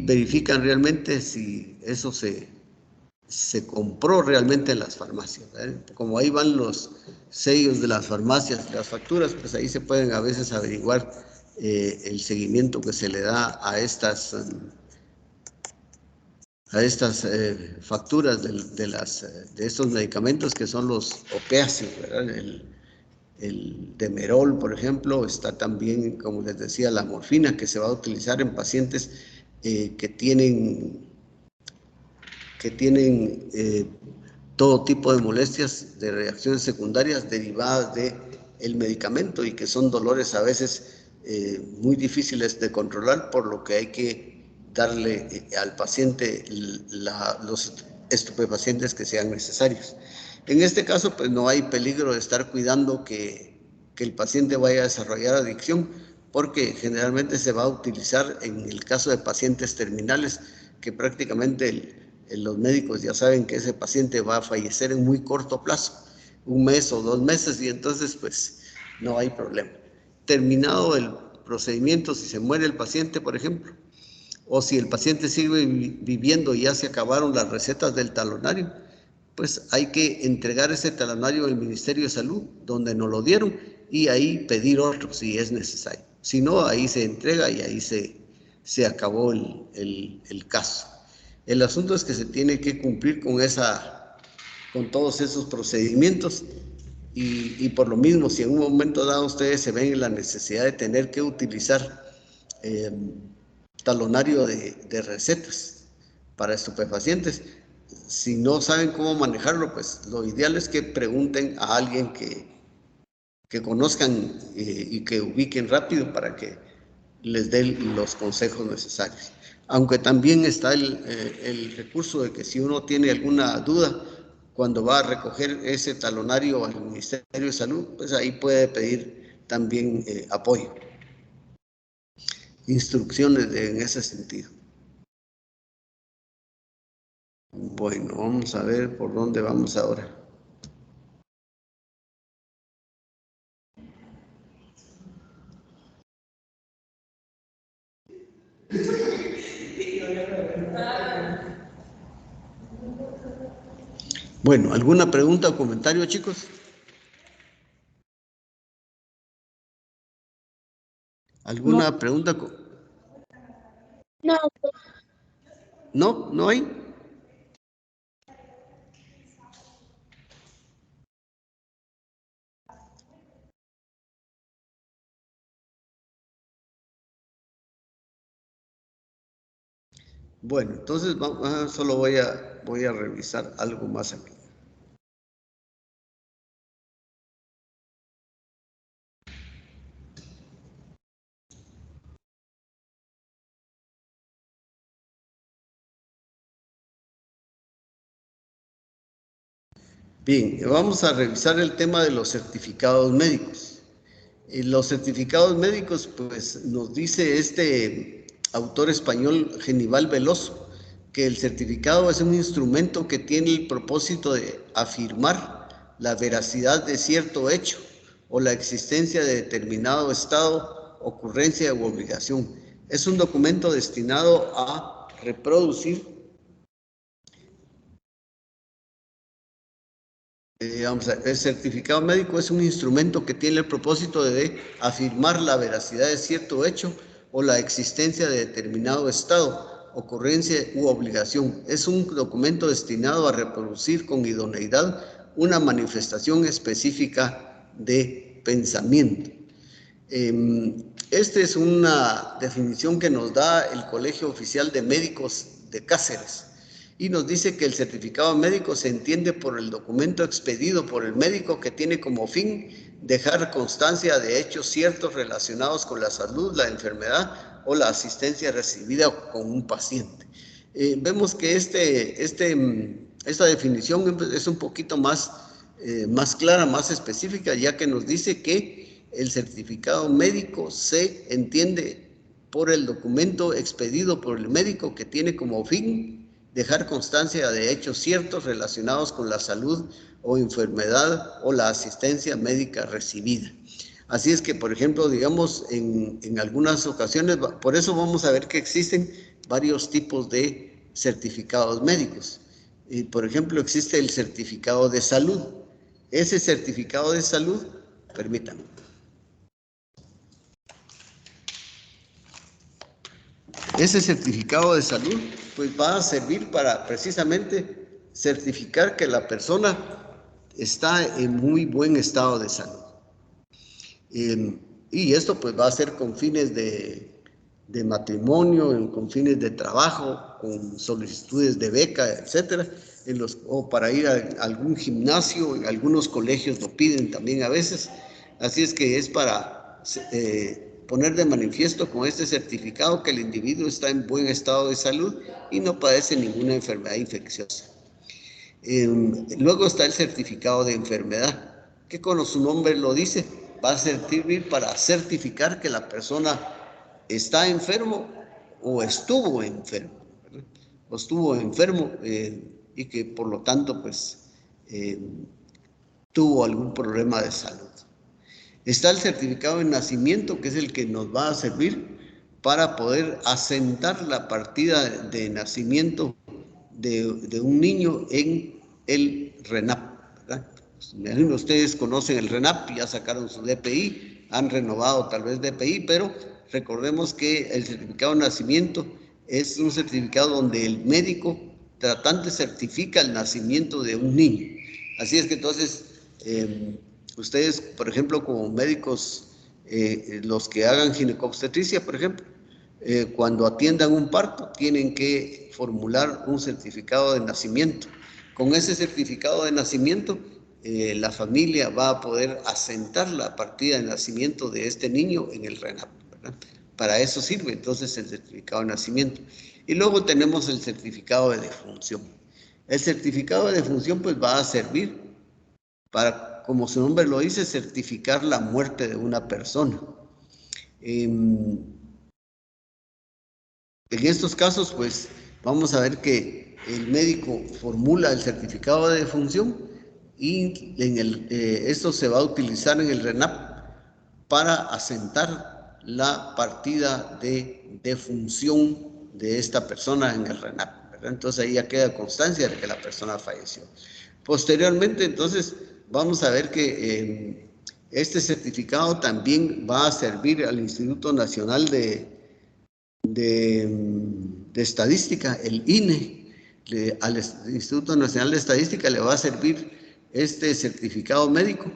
verifican realmente si eso se compró realmente en las farmacias, ¿verdad? Como ahí van los sellos de las farmacias, las facturas, pues ahí se pueden a veces averiguar el seguimiento que se le da a estas facturas de estos medicamentos que son los opiáceos, ¿verdad? El Demerol, por ejemplo, está también, como les decía, la morfina, que se va a utilizar en pacientes que tienen todo tipo de molestias, de reacciones secundarias derivadas del medicamento y que son dolores a veces muy difíciles de controlar, por lo que hay que darle al paciente los estupefacientes que sean necesarios. En este caso, pues no hay peligro de estar cuidando que el paciente vaya a desarrollar adicción, porque generalmente se va a utilizar en el caso de pacientes terminales, que prácticamente los médicos ya saben que ese paciente va a fallecer en muy corto plazo, 1 mes o 2 meses, y entonces pues no hay problema. Terminado el procedimiento, si se muere el paciente, por ejemplo, o si el paciente sigue viviendo y ya se acabaron las recetas del talonario, pues hay que entregar ese talonario al Ministerio de Salud, donde nos lo dieron, y ahí pedir otro si es necesario. Si no, ahí se entrega y ahí se acabó el caso. El asunto es que se tiene que cumplir con todos esos procedimientos, y por lo mismo, si en un momento dado ustedes se ven en la necesidad de tener que utilizar talonario de recetas para estupefacientes, si no saben cómo manejarlo, pues lo ideal es que pregunten a alguien que conozcan y que ubiquen rápido para que les den los consejos necesarios. Aunque también está el recurso de que si uno tiene alguna duda cuando va a recoger ese talonario al Ministerio de Salud, pues ahí puede pedir también apoyo, instrucciones en ese sentido. Bueno, vamos a ver por dónde vamos ahora. Bueno, ¿alguna pregunta o comentario, chicos? ¿Alguna pregunta? No. ¿No? ¿No hay? Bueno, entonces solo voy a revisar algo más aquí. Bien, vamos a revisar el tema de los certificados médicos. Los certificados médicos, pues nos dice este autor español Genival Veloso, que el certificado es un instrumento que tiene el propósito de afirmar la veracidad de cierto hecho o la existencia de determinado estado, ocurrencia u obligación. Es un documento destinado a reproducir el certificado médico es un instrumento que tiene el propósito de afirmar la veracidad de cierto hecho o la existencia de determinado estado, ocurrencia u obligación. Es un documento destinado a reproducir con idoneidad una manifestación específica de pensamiento. Esta es una definición que nos da el Colegio Oficial de Médicos de Cáceres y nos dice que el certificado médico se entiende por el documento expedido por el médico que tiene como fin dejar constancia de hechos ciertos relacionados con la salud, la enfermedad o la asistencia recibida con un paciente. Vemos que esta definición es un poquito más clara, más específica, ya que nos dice que el certificado médico se entiende por el documento expedido por el médico que tiene como fin dejar constancia de hechos ciertos relacionados con la salud o enfermedad o la asistencia médica recibida. Así es que, por ejemplo, digamos, en algunas ocasiones, por eso vamos a ver que existen varios tipos de certificados médicos. Por ejemplo, existe el certificado de salud. Ese certificado de salud, permítanme. Ese certificado de salud pues va a servir para precisamente certificar que la persona está en muy buen estado de salud. Y esto pues va a ser con fines de matrimonio, con fines de trabajo, con solicitudes de beca, etcétera, o para ir a algún gimnasio, en algunos colegios lo piden también a veces. Así es que es para poner de manifiesto con este certificado que el individuo está en buen estado de salud y no padece ninguna enfermedad infecciosa. Luego está el certificado de enfermedad, que como su nombre lo dice, va a servir para certificar que la persona está enfermo o estuvo enfermo, ¿verdad? O estuvo enfermo y que por lo tanto pues tuvo algún problema de salud. Está el certificado de nacimiento, que es el que nos va a servir para poder asentar la partida de nacimiento de un niño en el RENAP, ¿verdad? Me imagino ustedes conocen el RENAP, ya sacaron su DPI, han renovado tal vez DPI, pero recordemos que el certificado de nacimiento es un certificado donde el médico tratante certifica el nacimiento de un niño. Así es que entonces ustedes, por ejemplo, como médicos, los que hagan ginecobstetricia, por ejemplo, cuando atiendan un parto, tienen que formular un certificado de nacimiento. Con ese certificado de nacimiento, la familia va a poder asentar la partida de nacimiento de este niño en el RENAP, ¿verdad? Para eso sirve entonces el certificado de nacimiento. Y luego tenemos el certificado de defunción. El certificado de defunción pues va a servir para, como su nombre lo dice, certificar la muerte de una persona. En estos casos, pues, vamos a ver que el médico formula el certificado de defunción y esto se va a utilizar en el RENAP para asentar la partida de defunción de esta persona en el RENAP, ¿verdad? Entonces ahí ya queda constancia de que la persona falleció. Posteriormente, entonces, vamos a ver que Este certificado también va a servir al Instituto Nacional de Estadística, el INE. Al Instituto Nacional de Estadística le va a servir este certificado médico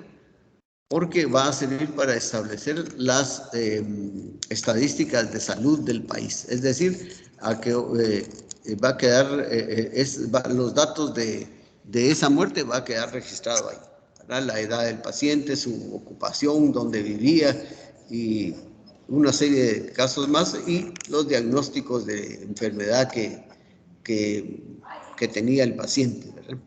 porque va a servir para establecer las estadísticas de salud del país. Es decir, va a quedar, los datos de esa muerte va a quedar registrado ahí, ¿verdad? La edad del paciente, su ocupación, dónde vivía y una serie de casos más y los diagnósticos de enfermedad que tenía el paciente, ¿verdad?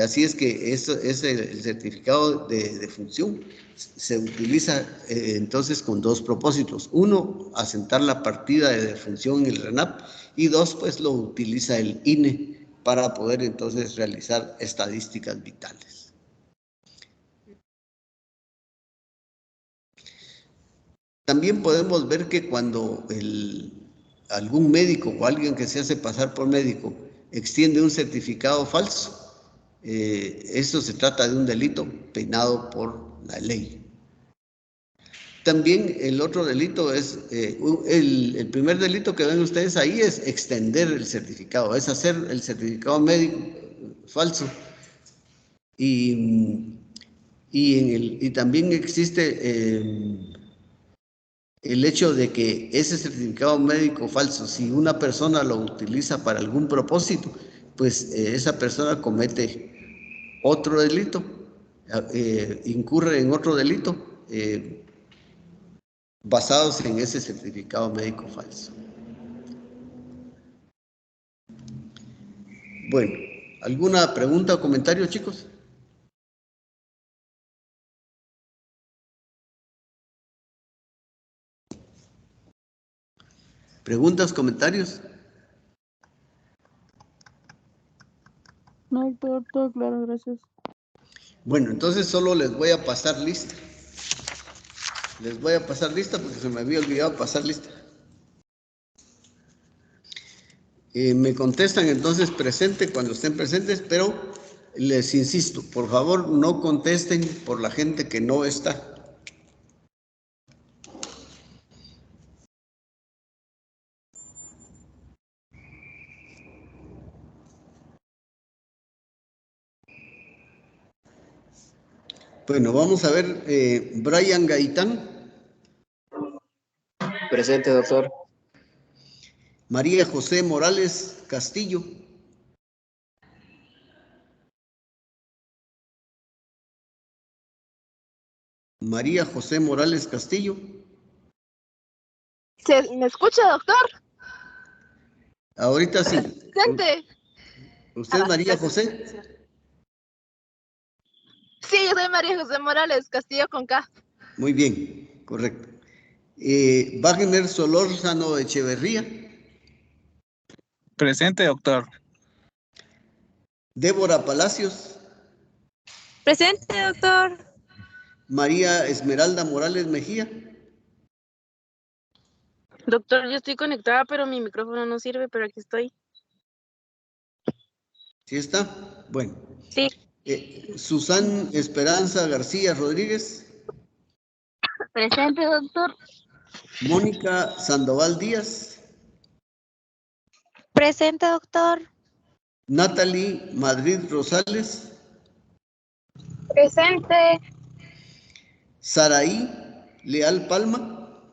Así es que eso es el certificado de función. Se utiliza entonces con dos propósitos. Uno, asentar la partida de defunción en el RENAP y dos, pues lo utiliza el INE para poder entonces realizar estadísticas vitales. También podemos ver que cuando algún médico o alguien que se hace pasar por médico extiende un certificado falso, eso se trata de un delito penado por la ley. También el otro delito es, el primer delito que ven ustedes ahí es extender el certificado, es hacer el certificado médico falso. Y también existe el hecho de que ese certificado médico falso, si una persona lo utiliza para algún propósito, pues esa persona comete otro delito, incurre en otro delito basados en ese certificado médico falso. Bueno, ¿alguna pregunta o comentario, chicos? ¿Preguntas, comentarios? No, doctor, todo claro, gracias. Bueno, entonces solo les voy a pasar lista. Les voy a pasar lista porque se me había olvidado pasar lista. Me contestan entonces presente cuando estén presentes, pero les insisto, por favor no contesten por la gente que no está. Bueno, vamos a ver, Brian Gaitán. Presente, doctor. María José Morales Castillo. María José Morales Castillo. ¿Me escucha, doctor? Ahorita sí. Presente. ¿Usted, María Gracias. José? Sí, yo soy María José Morales, Castillo con K. Muy bien, correcto. Wagner Solórzano Echeverría. Presente, doctor. Débora Palacios. Presente, doctor. María Esmeralda Morales Mejía. Doctor, yo estoy conectada, pero mi micrófono no sirve, pero aquí estoy. ¿Sí está? Bueno. Sí. Susan Esperanza García Rodríguez. Presente, doctor. Mónica Sandoval Díaz. Presente, doctor. Natalie Madrid Rosales. Presente. Saraí Leal Palma.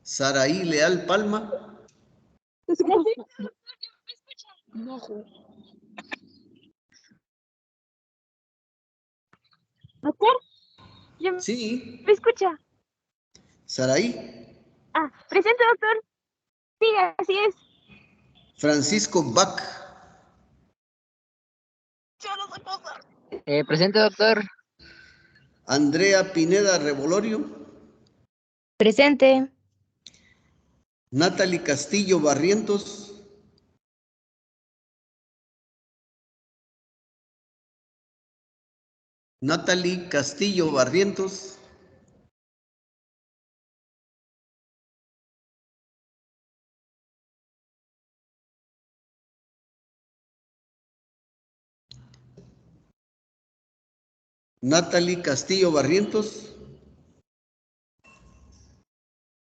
Saraí Leal Palma. Doctor, Sí. ¿me escucha? Saraí. Presente, doctor. Sí, así es. Francisco Bach. Presente, doctor. Andrea Pineda Revolorio. Presente. Natalie Castillo Barrientos. Natalie Castillo Barrientos. Natalie Castillo Barrientos.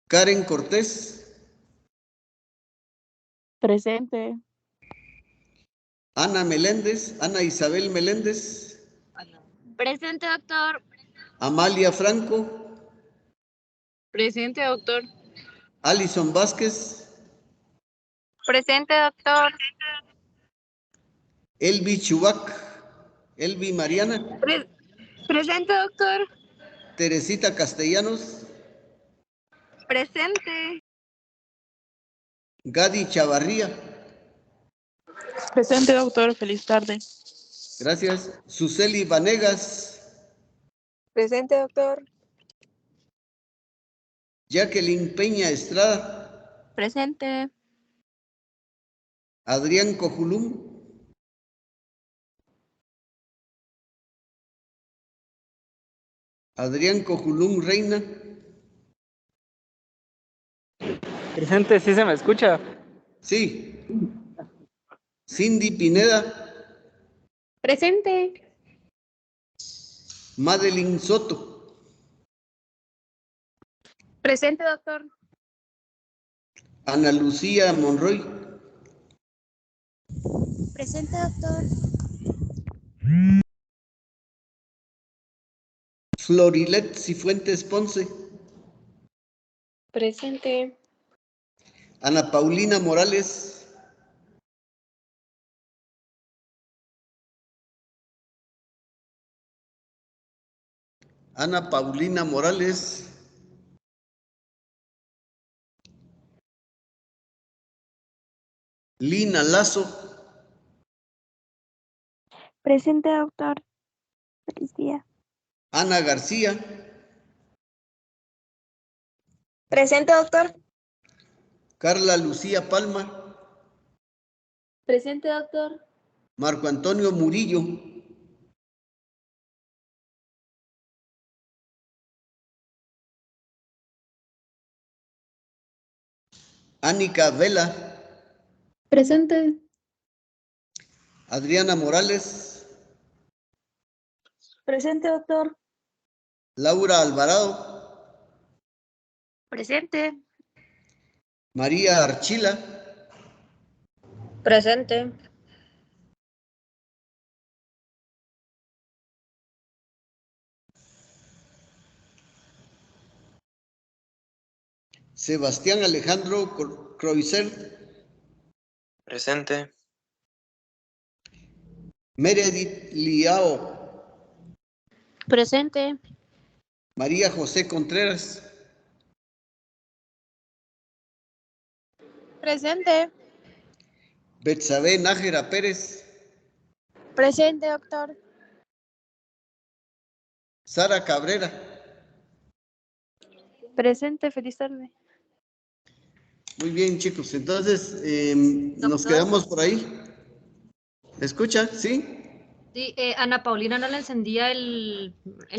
Karen Cortés. Presente. Ana Meléndez. Ana Isabel Meléndez. Presente, doctor. Amalia Franco. Presente, doctor. Alison Vázquez. Presente, doctor. Elvi Chubac. Elvi Mariana. Presente, doctor. Teresita Castellanos. Presente. Gadi Chavarría. Presente, doctor. Feliz tarde. Gracias. Suseli Vanegas. Presente, doctor. Jacqueline Peña Estrada. Presente. Adrián Cojulum. Adrián Cojulum Reina. Presente, ¿sí se me escucha? Sí. Cindy Pineda. Presente. Madeline Soto. Presente, doctor. Ana Lucía Monroy. Presente, doctor. Florilet Cifuentes Ponce. Presente. Ana Paulina Morales. Ana Paulina Morales. Lina Lazo. Presente, doctor. Feliz día. Ana García. Presente, doctor. Carla Lucía Palma. Presente, doctor. Marco Antonio Murillo. Ánica Vela. Presente. Adriana Morales. Presente, doctor. Laura Alvarado. Presente. María Archila. Presente. Sebastián Alejandro Croiser. Presente. Meredith Liao. Presente. María José Contreras. Presente. Betsabe Nájera Pérez. Presente, doctor. Sara Cabrera. Presente, feliz tarde. Muy bien, chicos. Entonces, nos Doctor. quedamos por ahí. ¿Escucha? ¿Sí? Sí, Ana Paulina no le encendía el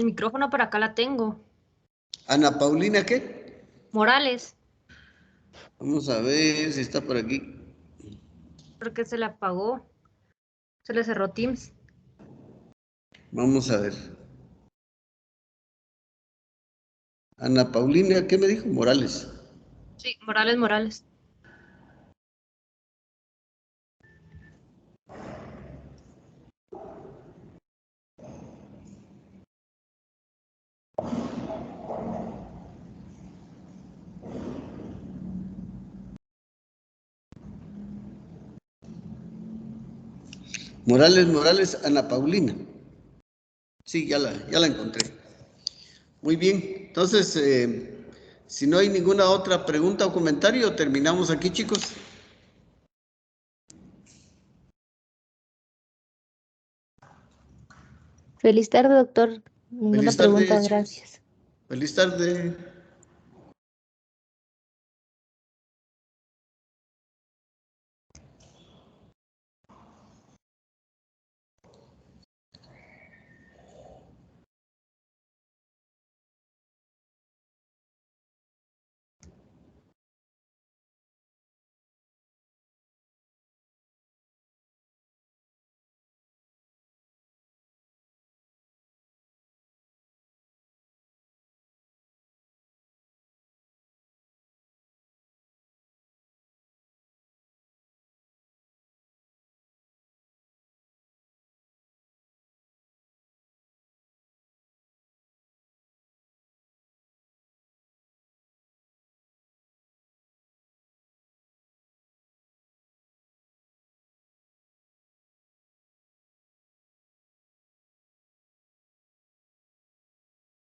micrófono, pero acá la tengo. Ana Paulina, ¿qué? Morales, Vamos a ver si está por aquí. porque se le apagó, se le cerró Teams. Vamos a ver. Ana Paulina, ¿qué me dijo? Morales. Sí, Morales. Morales, Ana Paulina. Sí, ya la encontré. Muy bien. Entonces, si no hay ninguna otra pregunta o comentario, terminamos aquí, chicos. Feliz tarde, doctor. Ninguna Feliz tarde, pregunta, chicos. gracias. Feliz tarde.